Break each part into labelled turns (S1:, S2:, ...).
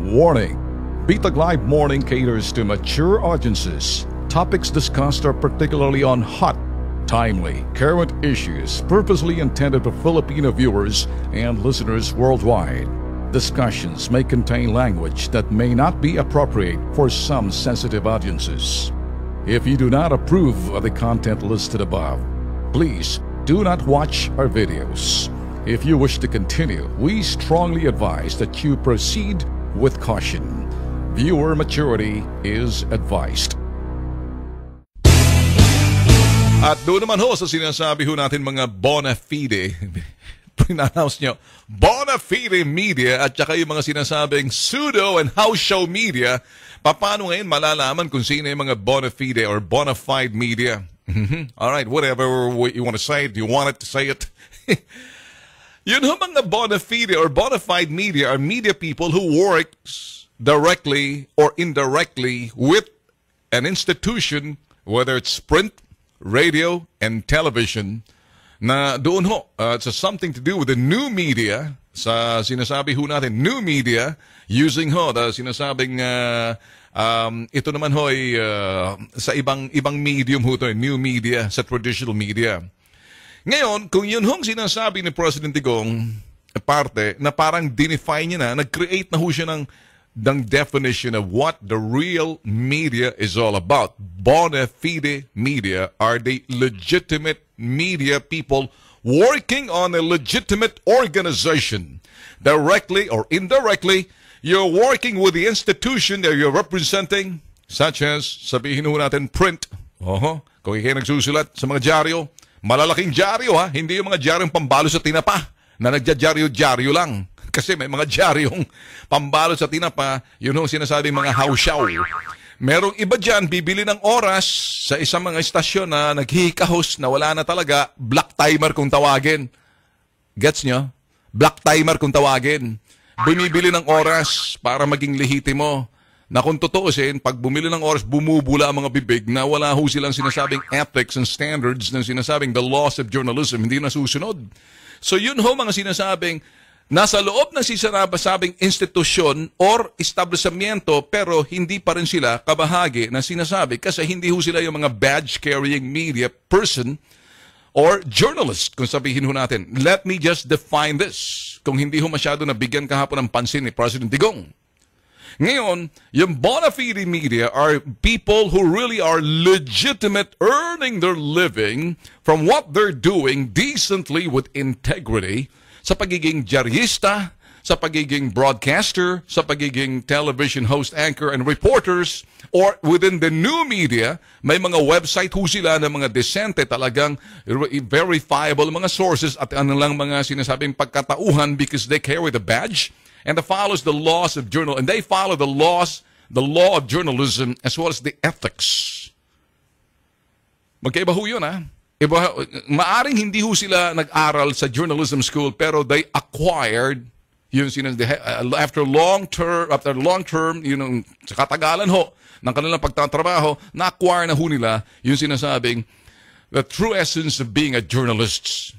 S1: Warning! Bitag Live Morning caters to mature audiences. Topics discussed are particularly on hot, timely, current issues purposely intended for Filipino viewers and listeners worldwide. Discussions may contain language that may not be appropriate for some sensitive audiences. If you do not approve of the content listed above, please do not watch our videos. If you wish to continue, we strongly advise that you proceed with caution. Viewer maturity is advised.
S2: At doon naman ho sa sinasabi ho natin mga bona fide, pre-announce nyo, bona fide media at saka yung mga sinasabing pseudo and house show media, paano ngayon malalaman kung sino yung mga bona fide or bona fide media? Alright, whatever you want to say it, you want it to say it. Yun ho mga bona fide or bona fide media are media people who works directly or indirectly with an institution, whether it's print, radio, and television, na doon ho, it's something to do with the new media, sa sinasabi ho natin, new media, using ho, the sinasabing, ito naman ho ay sa ibang medium ho ito, new media, sa traditional media. Ngayon, kung yun hong sinasabi ni President Digong, parte, na parang dinefine niya na, nag-create na ho siya ng definition of what the real media is all about. Bona fide media are the legitimate media people working on a legitimate organization. Directly or indirectly, you're working with the institution that you're representing, such as, sabihin ho natin, print. Kung kayo nagsusulat sa mga dyaryo, malalaking dyaryo ha, hindi yung mga dyaryong pambalo sa tinapa, na nagdyaryo-dyaryo lang. Kasi may mga dyaryong pambalot sa tinapa, yun yung sinasabing mga hausyaw. Merong iba dyan, bibili ng oras sa isang mga istasyon na naghihikahos na wala na talaga, black timer kung tawagin. Gets nyo? Black timer kung tawagin. Bumibili ng oras para maging lehitimo. Na kung tutuusin, pag bumili ng oras, bumubula ang mga bibig na wala ho silang sinasabing ethics and standards na sinasabing the laws of journalism, hindi nasusunod. So yun ho mga sinasabing, nasa loob ng sinasabing institusyon or establishmento pero hindi pa rin sila kabahagi na sinasabi kasi hindi ho sila yung mga badge-carrying media person or journalist kung sabihin ho natin. Let me just define this kung hindi ho masyado nabigyan kahapon ng pansin ni President Digong. Ngayon, yung bona fide media are people who really are legitimate earning their living from what they're doing decently with integrity sa pagiging dyarista, sa pagiging broadcaster, sa pagiging television host, anchor, and reporters, or within the new media, may mga website ho sila ng mga decente talagang verifiable mga sources at ano lang mga sinasabing pagkatauhan because they carry the badge and it follows the laws of journalism, and they follow the law of journalism as well as the ethics. Magkaiba ho yun ha? Maaring hindi ho sila nag-aral sa journalism school pero they acquired yun after long term yun sa katagalan ho ng kanilang pagtatrabaho na-acquire na ho nila yung sinasabing the true essence of being a journalist.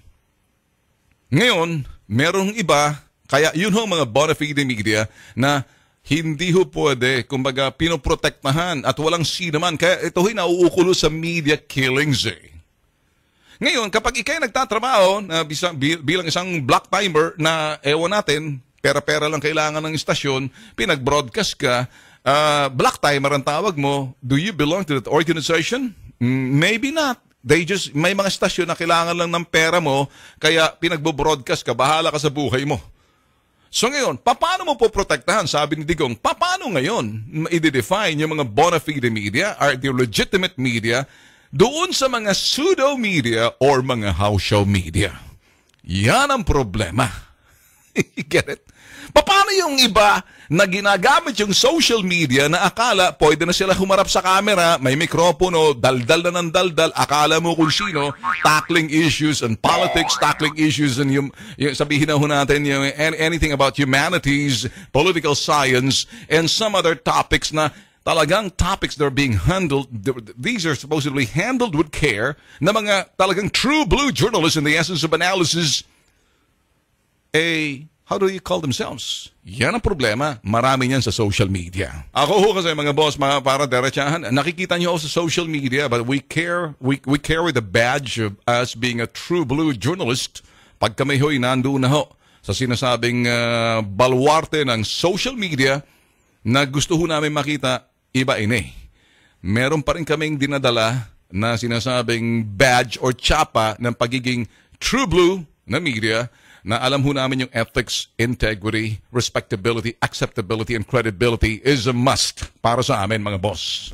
S2: Ngayon, merong iba kaya yun ho mga bona fide media na hindi ho pwede, kumbaga pinoprotektahan at walang sino man kaya ito ho'y nauukulo sa media killings Ngayon, kapag ikay nagtatrabaho na bilang isang black timer na ewan natin, pera-pera lang kailangan ng istasyon, pinag-broadcast ka, black timer ang tawag mo, do you belong to that organization? Maybe not. May mga istasyon na kailangan lang ng pera mo, kaya pinag-broadcast ka, bahala ka sa buhay mo. So ngayon, paano mo po protektahan? Sabi ni Digong, paano ngayon i-define yung mga bona fide media, are the legitimate media, doon sa mga pseudo-media or mga house show media. Yan ang problema. Get it? Paano yung iba na ginagamit yung social media na akala pwede na sila humarap sa camera, may mikropono, daldal na ng daldal, akala mo kung sino, tackling issues and politics, tackling issues and yung sabihin na ho natin, yung anything about humanities, political science, and some other topics na talagang topics that are being handled, these are supposedly handled with care na mga talagang true blue journalists in the essence of analysis, how do you call themselves? Yan ang problema. Marami niyan sa social media. Ako ho kasi mga boss, mga para derechahan, nakikita niyo ako sa social media, but we carry the badge of us being a true blue journalist. Pag kami ho'y nandoon na ho sa sinasabing baluarte ng social media na gusto ho namin makita, iba ini. Meron pa rin kaming dinadala na sinasabing badge or tsapa ng pagiging true blue na media na alam ho namin yung ethics, integrity, respectability, acceptability, and credibility is a must para sa amin mga boss.